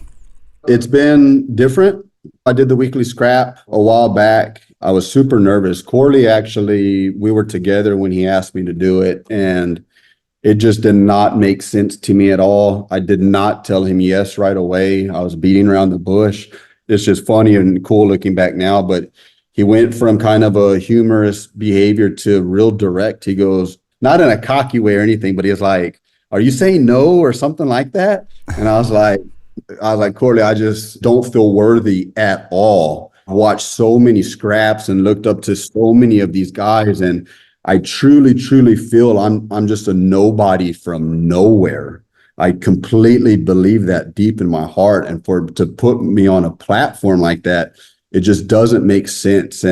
It's been different. I did the weekly scrap a while back. I was super nervous. Corley, actually, we were together when he asked me to do it, and it just did not make sense to me at all. I did not tell him yes right away. I was beating around the bush. It's just funny and cool looking back now, but he went from kind of a humorous behavior to real direct. He goes, not in a cocky way or anything, but he was like, "Are you saying no?" or something like that. And I was like, Corley, I just don't feel worthy at all. I watched so many scraps and looked up to so many of these guys, and I truly, truly feel I'm just a nobody from nowhere. I completely believe that deep in my heart, and to put me on a platform like that, it just doesn't make sense.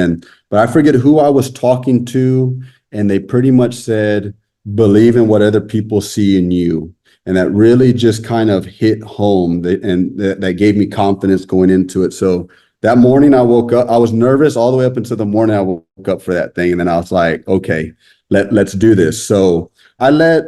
But I forget who I was talking to, and they pretty much said, believe in what other people see in you. And that really just kind of hit home, and that gave me confidence going into it. So that morning I woke up, I was nervous all the way up until the morning I woke up for that thing. And then I was like, okay, let's do this. So I let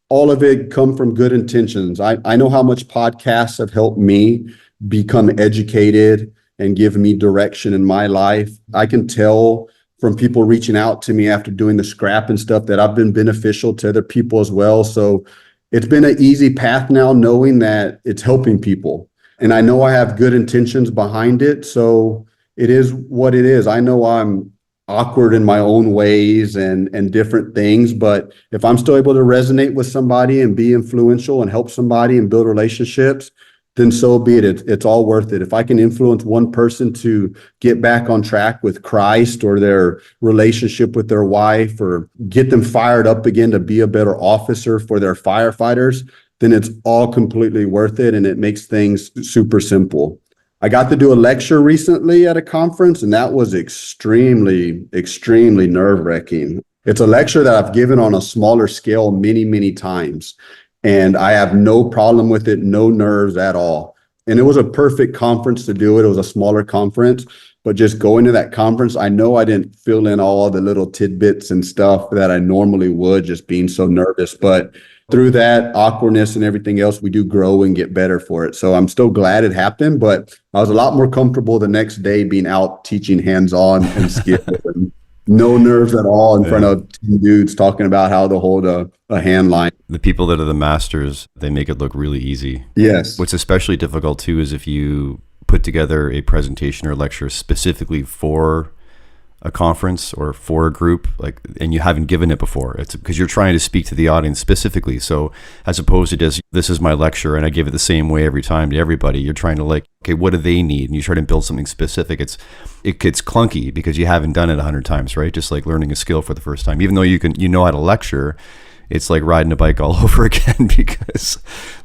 all of it come from good intentions. I know how much podcasts have helped me become educated and give me direction in my life. I can tell from people reaching out to me after doing the scrap and stuff that I've been beneficial to other people as well. So it's been an easy path now, knowing that it's helping people. And I know I have good intentions behind it. So it is what it is. I know I'm awkward in my own ways and different things, but if I'm still able to resonate with somebody and be influential and help somebody and build relationships, then so be it. It's all worth it. If I can influence one person to get back on track with Christ or their relationship with their wife, or get them fired up again to be a better officer for their firefighters, then it's all completely worth it. And it makes things super simple. I got to do a lecture recently at a conference, and that was extremely, extremely nerve-wracking. It's a lecture that I've given on a smaller scale many, many times. And I have no problem with it, no nerves at all. And it was a perfect conference to do it. It was a smaller conference, but just going to that conference, I know I didn't fill in all the little tidbits and stuff that I normally would, just being so nervous. But through that awkwardness and everything else, we do grow and get better for it. So I'm still glad it happened, but I was a lot more comfortable the next day being out teaching hands-on and skills. And no nerves at all in front of 10 dudes talking about how to hold a hand line. The people that are the masters, they make it look really easy. Yes. What's especially difficult too is if you put together a presentation or lecture specifically for a conference or for a group, like, and you haven't given it before. It's because you're trying to speak to the audience specifically. So as opposed to just, this is my lecture and I give it the same way every time to everybody, you're trying to like, okay, what do they need? And you try to build something specific. It gets clunky because you haven't done it 100 times, right? Just like learning a skill for the first time. Even though you know how to lecture, it's like riding a bike all over again, because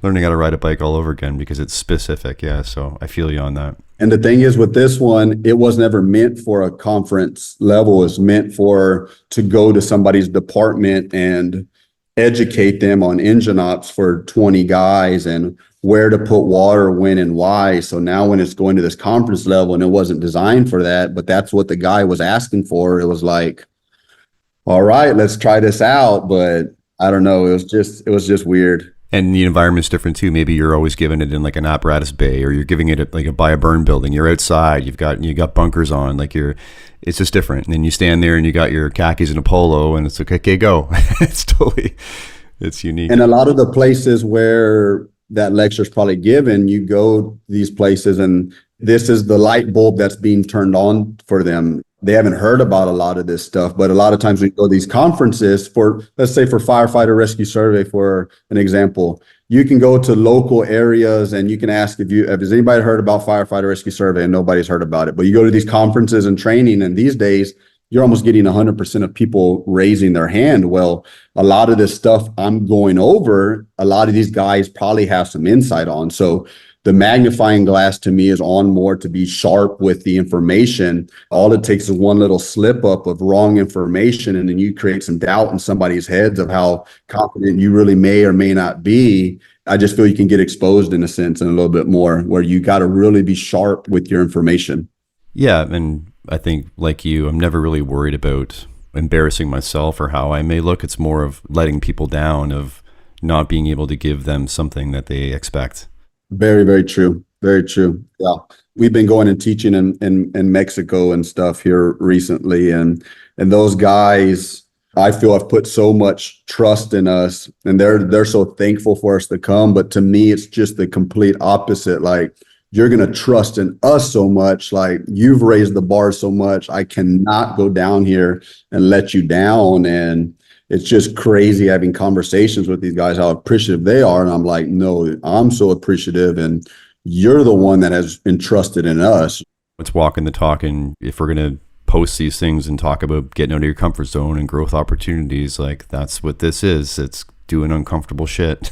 learning how to ride a bike all over again because it's specific. Yeah. So I feel you on that. And the thing is with this one, it was never meant for a conference level. It's meant to go to somebody's department and educate them on engine ops for 20 guys and where to put water, when, and why. So now when it's going to this conference level, and it wasn't designed for that, but that's what the guy was asking for. It was like, all right, let's try this out. But I don't know. It was just weird. And the environment's different too. Maybe you're always giving it in like an apparatus bay, or you're giving it by a burn building. You're outside. You got bunkers on. It's just different. And then you stand there and you got your khakis and a polo, and it's like, okay, go. It's unique. And a lot of the places where that lecture is probably given, you go these places, and this is the light bulb that's being turned on for them. They haven't heard about a lot of this stuff, but a lot of times we go to these conferences let's say for firefighter rescue survey, for an example, you can go to local areas and you can ask has anybody heard about firefighter rescue survey, and nobody's heard about it. But you go to these conferences and training, and these days you're almost getting 100% of people raising their hand. Well, a lot of this stuff I'm going over, a lot of these guys probably have some insight on. So the magnifying glass to me is on more to be sharp with the information. All it takes is one little slip up of wrong information, and then you create some doubt in somebody's heads of how confident you really may or may not be. I just feel you can get exposed in a sense, and a little bit more, where you got to really be sharp with your information. Yeah. And I think like you, I'm never really worried about embarrassing myself or how I may look. It's more of letting people down, of not being able to give them something that they expect. Very, very true. Very true. Yeah. We've been going and teaching in Mexico and stuff here recently. And those guys, I feel, have put so much trust in us, and they're so thankful for us to come. But to me, it's just the complete opposite. Like, you're going to trust in us so much. Like, you've raised the bar so much. I cannot go down here and let you down. And it's just crazy having conversations with these guys, how appreciative they are. And I'm like, no, I'm so appreciative. And you're the one that has entrusted in us. It's walking the talk. And if we're going to post these things and talk about getting out of your comfort zone and growth opportunities, like, that's what this is. It's doing uncomfortable shit.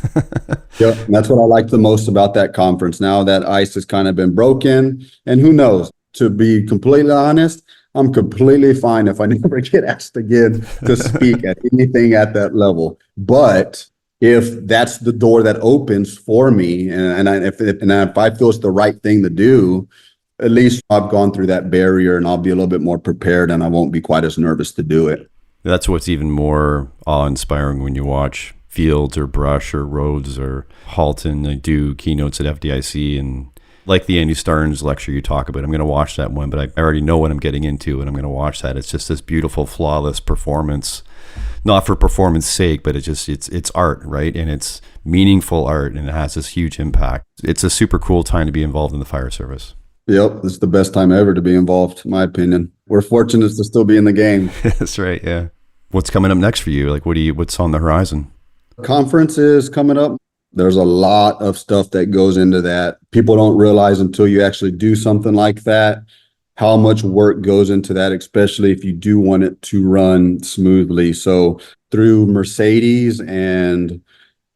Yep. And that's what I like the most about that conference. Now that ice has kind of been broken, and who knows, to be completely honest, I'm completely fine if I never get asked again to speak at anything at that level. But if that's the door that opens for me, and if I feel it's the right thing to do, at least I've gone through that barrier and I'll be a little bit more prepared and I won't be quite as nervous to do it. That's what's even more awe-inspiring when you watch Fields or Brush or Rhodes or Halton do keynotes at FDIC, and like the Andy Starnes lecture you talk about. I'm going to watch that one, but I already know what I'm getting into, and I'm going to watch that. It's just this beautiful, flawless performance, not for performance sake, but it's art, right? And it's meaningful art, and it has this huge impact. It's a super cool time to be involved in the fire service. Yep, it's the best time ever to be involved, in my opinion. We're fortunate to still be in the game. That's right, yeah. What's coming up next for you? Like, what's on the horizon? Conference is coming up. There's a lot of stuff that goes into that. People don't realize until you actually do something like that, how much work goes into that, especially if you do want it to run smoothly. So through Mercedes and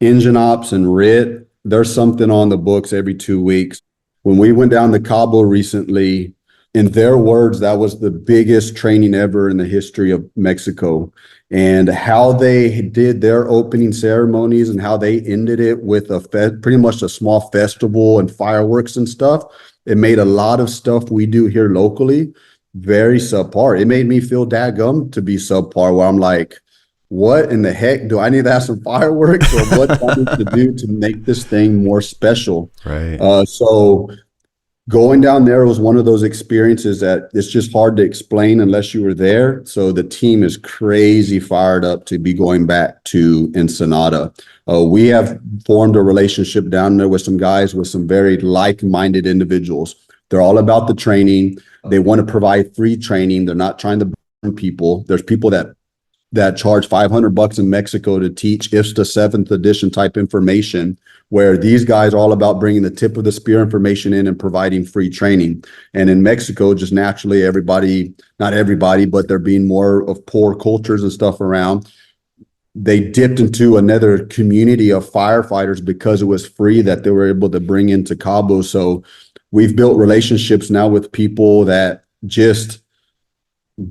Engine Ops and RIT, there's something on the books every 2 weeks. When we went down to Cabo recently, in their words, that was the biggest training ever in the history of Mexico. And how they did their opening ceremonies and how they ended it with pretty much a small festival and fireworks and stuff, it made a lot of stuff we do here locally very subpar. It made me feel dadgum to be subpar, where I'm like, what in the heck? Do I need to have some fireworks, or what do I need to do to make this thing more special? Right. So going down there was one of those experiences that it's just hard to explain unless you were there. So the team is crazy fired up to be going back to Ensenada. We have formed a relationship down there with some guys, with some very like-minded individuals. They're all about the training. They want to provide free training. They're not trying to burn people. There's people that charge $500 in Mexico to teach IFSTA 7th edition type information, where these guys are all about bringing the tip of the spear information in and providing free training. And in Mexico, just naturally, not everybody, but there being more of poor cultures and stuff around, they dipped into another community of firefighters because it was free that they were able to bring into Cabo. So we've built relationships now with people that just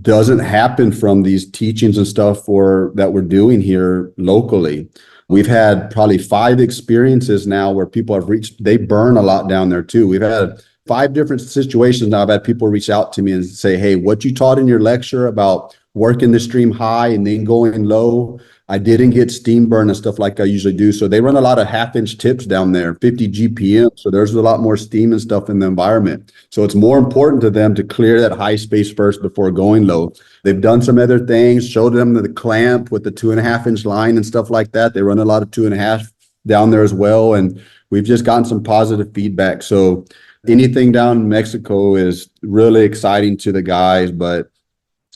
doesn't happen from these teachings and stuff that we're doing here locally. We've had probably 5 experiences now where people they burn a lot down there too. We've had 5 different situations now. I've had people reach out to me and say, hey, what you taught in your lecture about working the stream high and then going low, I didn't get steam burn and stuff like I usually do. So they run a lot of 1/2-inch tips down there, 50 GPM. So there's a lot more steam and stuff in the environment. So it's more important to them to clear that high space first before going low. They've done some other things, showed them the clamp with the 2.5-inch line and stuff like that. They run a lot of 2.5 down there as well. And we've just gotten some positive feedback. So anything down in Mexico is really exciting to the guys, but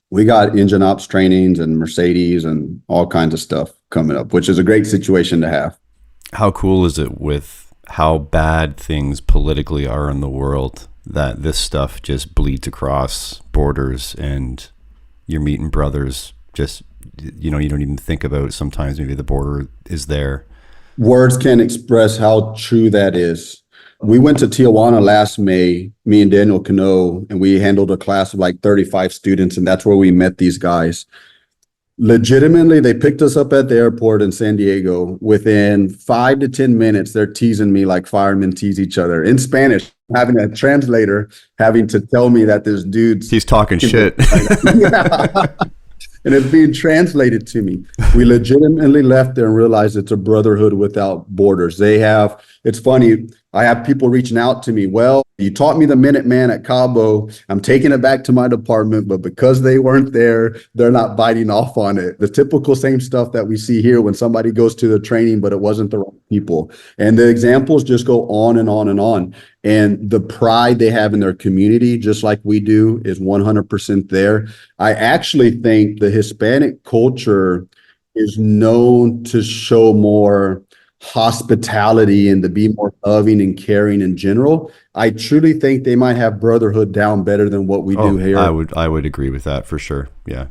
we got engine ops trainings and Mercedes and all kinds of stuff coming up, which is a great situation to have. How cool is it with how bad things politically are in the world that this stuff just bleeds across borders and you're meeting brothers just, you don't even think about sometimes maybe the border is there. Words can't express how true that is. We went to Tijuana last May, me and Daniel Cano, and we handled a class of like 35 students, and that's where we met these guys. Legitimately, they picked us up at the airport in San Diego. Within 5 to 10 minutes, they're teasing me like firemen tease each other in Spanish, having a translator having to tell me that this dude's... He's talking shit. Yeah. And it's being translated to me. We legitimately left there and realized it's a brotherhood without borders. It's funny, I have people reaching out to me. Well, you taught me the Minuteman at Cabo. I'm taking it back to my department, but because they weren't there, they're not biting off on it. The typical same stuff that we see here when somebody goes to the training, but it wasn't the right people. And the examples just go on and on and on. And the pride they have in their community, just like we do, is 100% there. I actually think the Hispanic culture is known to show more hospitality and to be more loving and caring in general. I truly think they might have brotherhood down better than what we do here. I would agree with that for sure. Yeah.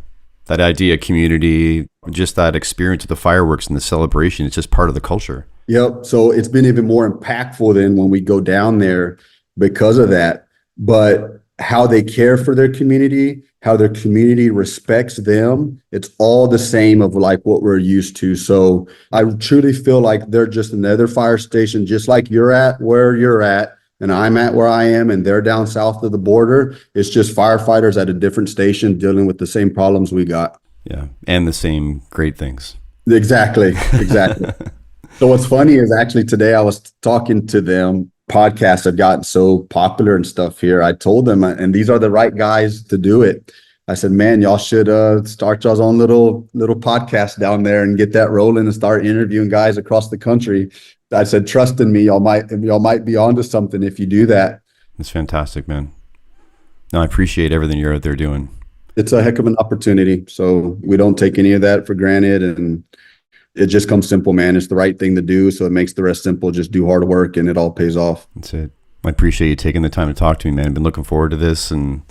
That idea, community, just that experience of the fireworks and the celebration, it's just part of the culture. Yep. So it's been even more impactful than when we go down there because of that. But how they care for their community, how their community respects them, it's all the same of like what we're used to. So I truly feel like they're just another fire station, just like you're at where you're at. and I'm at where I am and they're down south of the border. It's just firefighters at a different station dealing with the same problems we got. Yeah. And the same great things. Exactly. So what's funny is actually today I was talking to them. Podcasts have gotten so popular and stuff here. I told them, and these are the right guys to do it. I said, man, y'all should start y'all's own little podcast down there and get that rolling and start interviewing guys across the country. I said, trust in me, y'all might be onto something if you do that. It's fantastic, man. No, I appreciate everything you're out there doing. It's a heck of an opportunity. So we don't take any of that for granted, and it just comes simple, man. It's the right thing to do. So it makes the rest simple. Just do hard work and it all pays off. That's it. I appreciate you taking the time to talk to me, man. I've been looking forward to this. And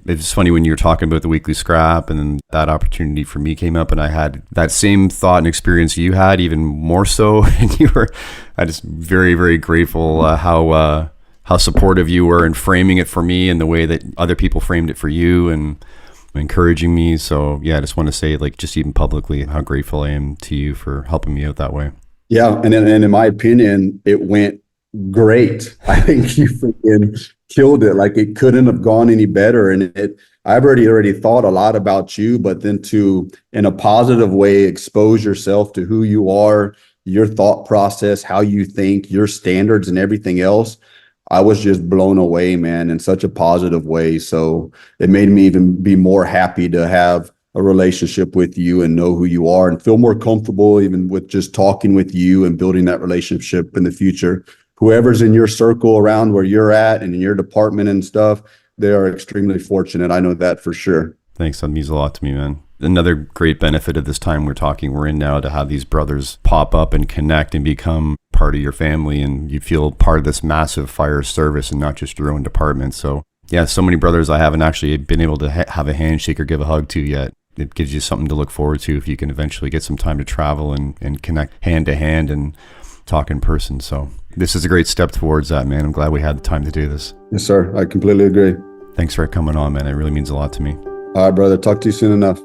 it's funny when you were talking about the weekly scrap and then that opportunity for me came up, and I had that same thought and experience you had, even more so. And I just very, very grateful how supportive you were in framing it for me and the way that other people framed it for you and encouraging me. So yeah, I just want to say, like, just even publicly, how grateful I am to you for helping me out that way. Yeah. And in my opinion, it went great. I think you freaking killed it. Like, it couldn't have gone any better. And I've already thought a lot about you, but then to, in a positive way, expose yourself to who you are, your thought process, how you think, your standards and everything else. I was just blown away, man, in such a positive way. So it made me even be more happy to have a relationship with you and know who you are and feel more comfortable even with just talking with you and building that relationship in the future. Whoever's in your circle around where you're at and in your department and stuff, they are extremely fortunate. I know that for sure. Thanks. That means a lot to me, man. Another great benefit of this time we're in now, to have these brothers pop up and connect and become part of your family, and you feel part of this massive fire service and not just your own department. So yeah, so many brothers I haven't actually been able to have a handshake or give a hug to yet. It gives you something to look forward to if you can eventually get some time to travel and connect hand to hand and talk in person. So this is a great step towards that, man. I'm glad we had the time to do this. Yes, sir. I completely agree. Thanks for coming on, man. It really means a lot to me. All right, brother. Talk to you soon enough.